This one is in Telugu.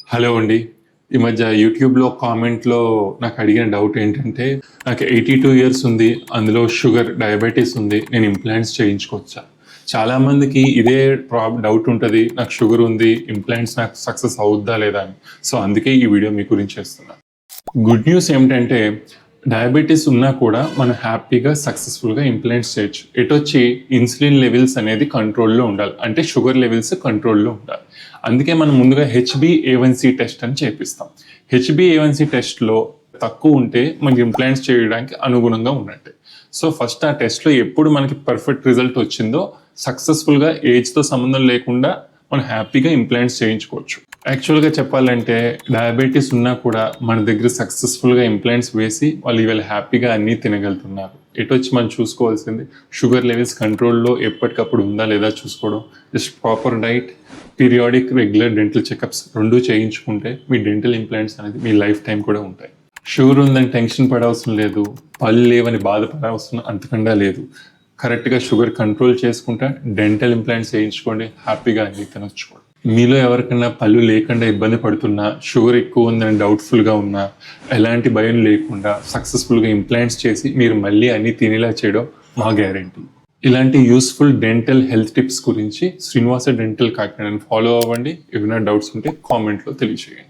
హలో అండి. ఈ మధ్య యూట్యూబ్‌లో కామెంట్‌లో నాకు అడిగిన డౌట్ ఏంటంటే, నాకు 82 ఇయర్స్ ఉంది. అందులో షుగర్, డయాబెటిస్ ఉంది. నేను ఇంప్లాంట్స్ చేయించుకోవచ్చా? చాలామందికి ఇదే డౌట్ ఉంటది. నాకు షుగర్ ఉంది. ఇంప్లాంట్స్ నాకు సక్సెస్ అవుద్దా లేదా అని. సో, అందుకే ఈ వీడియో మీ గురించి చేస్తున్నా. గుడ్ న్యూస్ ఏమిటంటే, డయాబెటిస్ ఉన్నా కూడా మనం హ్యాపీగా, సక్సెస్‌ఫుల్‌గా ఇంప్లాంట్స్ చేయొచ్చు. ఎటొచ్చి ఇన్సులిన్ లెవెల్స్ అనేది కంట్రోల్‌లో ఉండాలి. అంటే షుగర్ లెవెల్స్ కంట్రోల్‌లో ఉండాలి. అందుకే మనం ముందుగా హెచ్‌బీఏవన్సీ టెస్ట్ అని చేపిస్తాం. హెచ్‌బీఏవన్సీ టెస్ట్‌లో తక్కువ ఉంటే మనకి ఇంప్లాంట్స్ చేయడానికి అనుగుణంగా ఉన్నట్టే. సో, ఫస్ట్ ఆ టెస్ట్‌లో ఎప్పుడు మనకి పర్ఫెక్ట్ రిజల్ట్ వచ్చిందో సక్సెస్‌ఫుల్‌గా ఏజ్‌తో సంబంధం లేకుండా మనం హ్యాపీగా ఇంప్లాంట్స్ చేయించుకోవచ్చు. యాక్చువల్‌గా చెప్పాలంటే డయాబెటిస్ ఉన్నా కూడా మన దగ్గర సక్సెస్‌ఫుల్‌గా ఇంప్లాంట్స్ వేసి వాళ్ళు ఇవాళ హ్యాపీగా అన్నీ తినగలుగుతున్నారు. ఎటొచ్చి మనం చూసుకోవాల్సింది షుగర్ లెవెల్స్ కంట్రోల్‌లో ఎప్పటికప్పుడు ఉందా లేదా చూసుకోవడం. Just proper diet, periodic regular dental checkups 2 చేయించుకుంటే మీ డెంటల్ ఇంప్లాంట్స్ అనేది మీ లైఫ్ టైం కూడా ఉంటాయి. షుగర్ ఉందని టెన్షన్ పడవసరం లేదు. పళ్ళు లేవని బాధపడవసరం అంతకన్నా లేదు. కరెక్ట్‌గా షుగర్ కంట్రోల్ చేసుకుంటా డెంటల్ ఇంప్లాంట్స్ చేయించుకోండి. హ్యాపీగా అన్నీ తినొచ్చు కూడా. మీలో ఎవరికైనా పళ్ళు లేకుండా ఇబ్బంది పడుతున్నా, షుగర్ ఎక్కువ ఉందని డౌట్‌ఫుల్‌గా ఉన్నా, ఎలాంటి భయం లేకుండా సక్సెస్‌ఫుల్‌గా ఇంప్లాంట్స్ చేసి మీరు మళ్ళీ అన్నీ తినేలా చేయడం మా గ్యారంటీ. ఇలాంటి యూస్‌ఫుల్ డెంటల్ హెల్త్ టిప్స్ గురించి శ్రీనివాస డెంటల్ కాకినాడని ఫాలో అవ్వండి. ఏమైనా డౌట్స్ ఉంటే కామెంట్‌లో తెలియజేయండి.